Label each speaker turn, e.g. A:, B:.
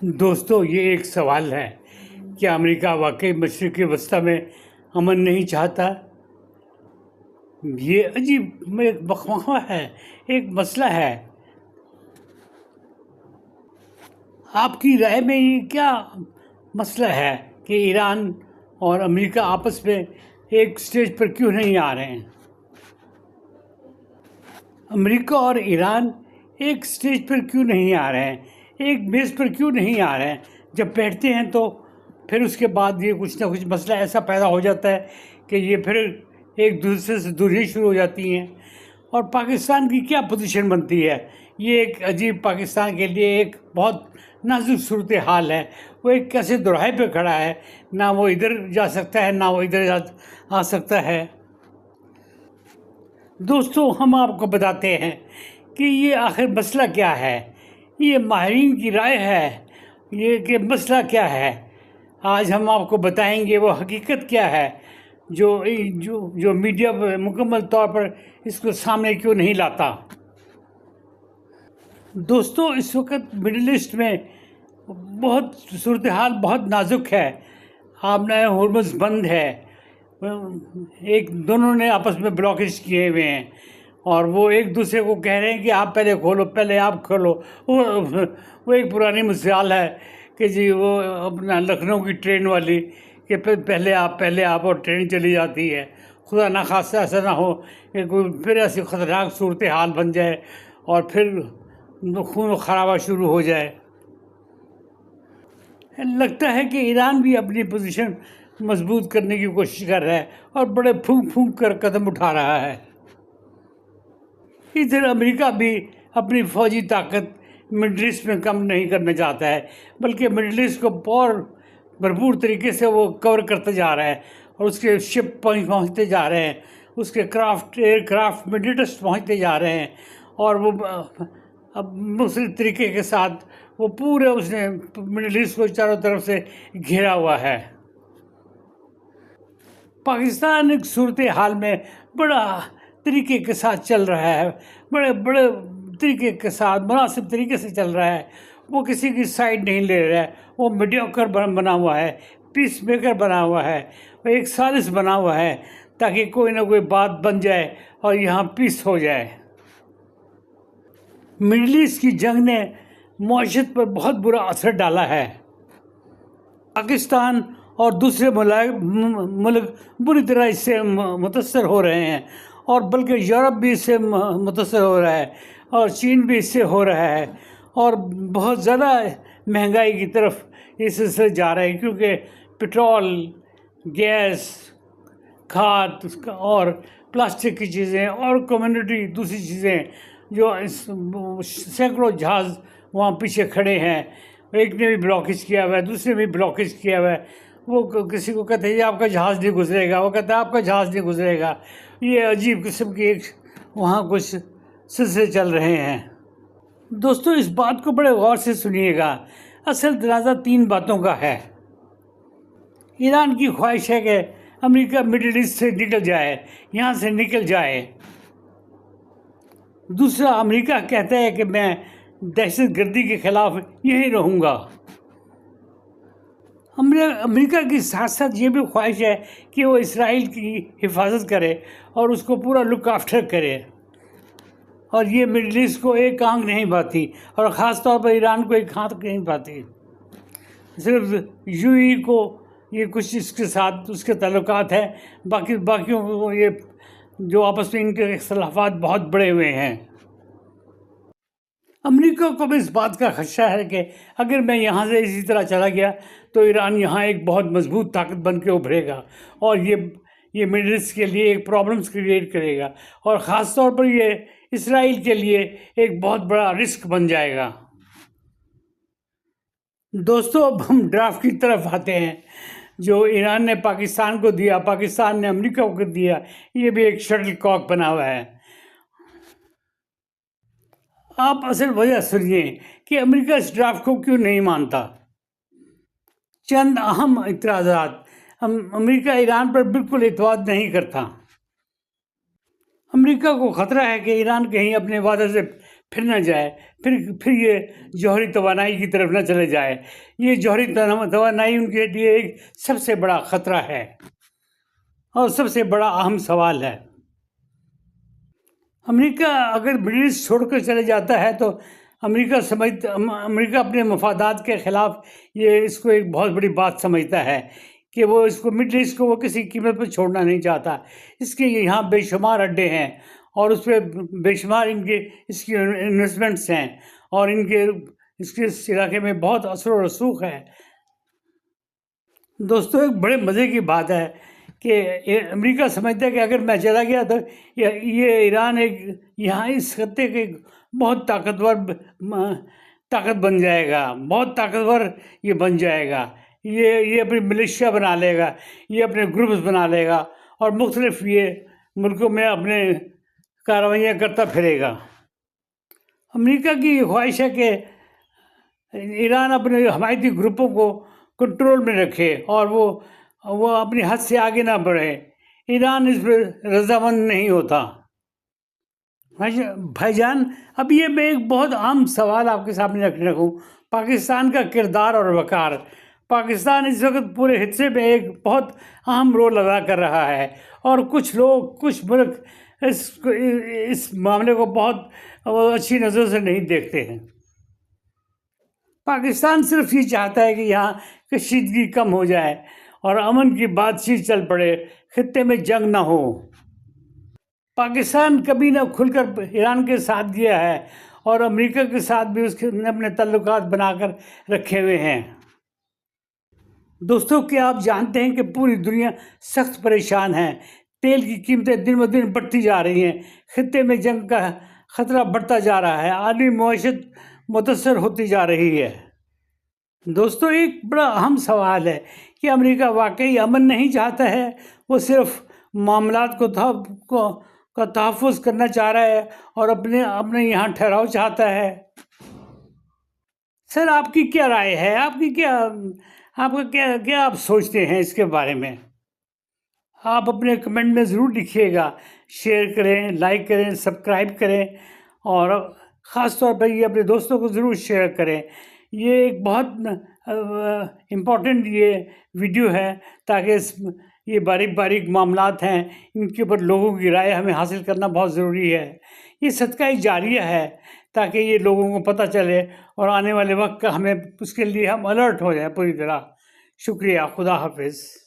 A: دوستو، یہ ایک سوال ہے، کیا امریکہ واقعی مشرق وسطی میں امن نہیں چاہتا؟ یہ عجیب ایک بخواہ ہے، ایک مسئلہ ہے۔ آپ کی رائے میں یہ کیا مسئلہ ہے کہ ایران اور امریکہ آپس میں ایک سٹیج پر کیوں نہیں آ رہے ہیں؟ امریکہ اور ایران ایک سٹیج پر کیوں نہیں آ رہے ہیں؟ ایک میز پر کیوں نہیں آ رہے ہیں؟ جب بیٹھتے ہیں تو پھر اس کے بعد یہ کچھ نہ کچھ مسئلہ ایسا پیدا ہو جاتا ہے کہ یہ پھر ایک دوسرے سے دوریاں شروع ہو جاتی ہیں۔ اور پاکستان کی کیا پوزیشن بنتی ہے؟ یہ ایک عجیب، پاکستان کے لیے ایک بہت نازک صورتحال ہے۔ وہ ایک کیسے دوراہے پہ کھڑا ہے، نہ وہ ادھر جا سکتا ہے، نہ وہ ادھر آ سکتا ہے۔ دوستو، ہم آپ کو بتاتے ہیں کہ یہ آخر مسئلہ کیا ہے۔ یہ ماہرین کی رائے ہے یہ کہ مسئلہ کیا ہے۔ آج ہم آپ کو بتائیں گے وہ حقیقت کیا ہے جو میڈیا مکمل طور پر اس کو سامنے کیوں نہیں لاتا۔ دوستو، اس وقت مڈل ایسٹ میں بہت صورتحال بہت نازک ہے۔ آبنائے ہرمز بند ہے، دونوں نے آپس میں بلاکیج کیے ہوئے ہیں، اور وہ ایک دوسرے کو کہہ رہے ہیں کہ آپ پہلے کھولو، پہلے آپ کھولو۔ وہ ایک پرانی مثال ہے کہ جی وہ اپنا لکھنؤ کی ٹرین والی کہ پہلے آپ اور ٹرین چلی جاتی ہے۔ خدا نخواستہ ایسا نہ ہو کہ کوئی پھر ایسی خطرناک صورتحال بن جائے اور پھر خون و خرابہ شروع ہو جائے۔ لگتا ہے کہ ایران بھی اپنی پوزیشن مضبوط کرنے کی کوشش کر رہا ہے اور بڑے پھونک پھونک کر قدم اٹھا رہا ہے۔ ادھر امریکہ بھی اپنی فوجی طاقت مڈل ایسٹ میں کم نہیں کرنا چاہتا ہے، بلکہ مڈل ایسٹ کو اور بھرپور طریقے سے وہ کور کرتے جا رہا ہے، اور اس کے شپ پہنچتے جا رہے ہیں، اس کے ایئر کرافٹ مڈل ایسٹ پہنچتے جا رہے ہیں، اور وہ اب مختلف طریقے کے ساتھ وہ پورے اس نے مڈل ایسٹ کو چاروں طرف سے گھیرا ہوا ہے۔ پاکستان ایک صورتحال میں بڑا طریقے کے ساتھ چل رہا ہے، بڑے طریقے کے ساتھ مناسب طریقے سے چل رہا ہے۔ وہ کسی کی سائیڈ نہیں لے رہا ہے، وہ میڈیوکر بنا ہوا ہے، پیس میکر بنا ہوا ہے، وہ ایک سازش بنا ہوا ہے تاکہ کوئی نہ کوئی بات بن جائے اور یہاں پیس ہو جائے۔ مڈل ایسٹ کی جنگ نے معیشت پر بہت برا اثر ڈالا ہے۔ پاکستان اور دوسرے ملک بری طرح اس سے متاثر ہو رہے ہیں، اور بلکہ یورپ بھی اس سے متاثر ہو رہا ہے، اور چین بھی اس سے ہو رہا ہے، اور بہت زیادہ مہنگائی کی طرف یہ سلسلہ جا رہا ہے، کیونکہ پٹرول، گیس، کھاد اور پلاسٹک کی چیزیں اور کمیونٹی دوسری چیزیں جو سینکڑوں جہاز وہاں پیچھے کھڑے ہیں، ایک نے بھی بلاکیج کیا ہوا ہے، دوسرے بھی بلاکیج کیا ہوا ہے۔ وہ کسی کو کہتے ہیں آپ کا جہاز نہیں گزرے گا، وہ کہتا ہے آپ کا جہاز نہیں گزرے گا۔ یہ عجیب قسم کی ایک وہاں کچھ سلسلے چل رہے ہیں۔ دوستو، اس بات کو بڑے غور سے سنیے گا۔ اصل تنازع 3 باتوں کا ہے۔ ایران کی خواہش ہے کہ امریکہ مڈل ایسٹ سے نکل جائے، یہاں سے نکل جائے۔ دوسرا، امریکہ کہتا ہے کہ میں دہشت گردی کے خلاف یہیں رہوں گا۔ امریکہ کی ساتھ ساتھ یہ بھی خواہش ہے کہ وہ اسرائیل کی حفاظت کرے اور اس کو پورا لک آفٹر کرے، اور یہ مڈل ایسٹ کو ایک آنکھ نہیں پاتی، اور خاص طور پر ایران کو ایک آنکھ نہیں پاتی۔ صرف UAE کو یہ کچھ اس کے ساتھ اس کے تعلقات ہیں، باقیوں کو یہ جو آپس میں ان کے اختلافات بہت بڑے ہوئے ہیں۔ امریکہ کو بھی اس بات کا خدشہ ہے کہ اگر میں یہاں سے اسی طرح چلا گیا تو ایران یہاں ایک بہت مضبوط طاقت بن کے ابھرے گا، اور یہ مڈل ایسٹ کے لیے ایک پرابلمس کریٹ کرے گا، اور خاص طور پر یہ اسرائیل کے لیے ایک بہت بڑا رسک بن جائے گا۔ دوستو، اب ہم ڈرافٹ کی طرف آتے ہیں جو ایران نے پاکستان کو دیا، پاکستان نے امریکہ کو دیا۔ یہ بھی ایک شٹل کاک بنا ہوا ہے۔ آپ اصل وجہ سنیے کہ امریکہ اس ڈرافٹ کو کیوں نہیں مانتا۔ چند اہم اعتراضات۔ امریکہ ایران پر بالکل اعتماد نہیں کرتا۔ امریکہ کو خطرہ ہے کہ ایران کہیں اپنے وعدے سے پھر نہ جائے، پھر یہ جوہری توانائی کی طرف نہ چلے جائے۔ یہ جوہری توانائی ان کے لیے ایک سب سے بڑا خطرہ ہے اور سب سے بڑا اہم سوال ہے۔ امریکہ اگر مڈل ایسٹ چھوڑ کر چلے جاتا ہے تو امریکہ اپنے مفادات کے خلاف اس کو ایک بہت بڑی بات سمجھتا ہے کہ وہ اس کو مڈل ایسٹ کو وہ کسی قیمت پر چھوڑنا نہیں چاہتا۔ اس کے یہاں بے شمار اڈے ہیں اور اس پہ بے شمار اس کی انویسٹمنٹس ہیں اور اس علاقے میں بہت اثر و رسوخ ہے۔ دوستو، ایک بڑے مزے کی بات ہے کہ امریکہ سمجھتا ہے کہ اگر میں چلا گیا تو یہ ایران یہاں اس خطے کے بہت طاقت بن جائے گا، بہت طاقتور یہ بن جائے گا، یہ اپنی ملیشیا بنا لے گا، یہ اپنے گروپس بنا لے گا اور مختلف یہ ملکوں میں اپنے کارروائیاں کرتا پھرے گا۔ امریکہ کی یہ خواہش ہے کہ ایران اپنے حمایتی گروپوں کو کنٹرول میں رکھے اور وہ اپنی حد سے آگے نہ بڑھے۔ ایران اس پہ رضامند نہیں ہوتا۔ بھائی جان، اب یہ میں ایک بہت عام سوال آپ کے سامنے رکھنے لگوں، پاکستان کا کردار اور وقار۔ پاکستان اس وقت پورے خطے میں ایک بہت اہم رول ادا کر رہا ہے اور کچھ ملک اس معاملے کو بہت اچھی نظر سے نہیں دیکھتے ہیں۔ پاکستان صرف یہ چاہتا ہے کہ یہاں کشیدگی کم ہو جائے اور امن کی بات چیت چل پڑے، خطے میں جنگ نہ ہو۔ پاکستان کبھی نہ کھل کر ایران کے ساتھ گیا ہے اور امریکہ کے ساتھ بھی اس نے اپنے تعلقات بنا کر رکھے ہوئے ہیں۔ دوستو، کیا آپ جانتے ہیں کہ پوری دنیا سخت پریشان ہے؟ تیل کی قیمتیں دن بدن بڑھتی جا رہی ہیں، خطے میں جنگ کا خطرہ بڑھتا جا رہا ہے، عالمی معیشت متاثر ہوتی جا رہی ہے۔ دوستو، ایک بڑا اہم سوال ہے کہ امریکہ واقعی امن نہیں چاہتا ہے؟ وہ صرف معاملات کا تحفظ کرنا چاہ رہا ہے اور اپنے یہاں ٹھہراؤ چاہتا ہے؟ سر، آپ کی کیا رائے ہے؟ کیا آپ سوچتے ہیں اس کے بارے میں؟ آپ اپنے کمنٹ میں ضرور لکھیے گا، شیئر کریں، لائک کریں، سبسکرائب کریں اور خاص طور پر یہ اپنے دوستوں کو ضرور شیئر کریں۔ یہ ایک بہت امپورٹنٹ یہ ویڈیو ہے تاکہ یہ باریک معاملات ہیں، ان کے اوپر لوگوں کی رائے ہمیں حاصل کرنا بہت ضروری ہے۔ یہ صدقہ جاریہ ہے تاکہ یہ لوگوں کو پتہ چلے اور آنے والے وقت کا اس کے لیے ہم الرٹ ہو جائیں پوری طرح۔ شکریہ، خدا حافظ۔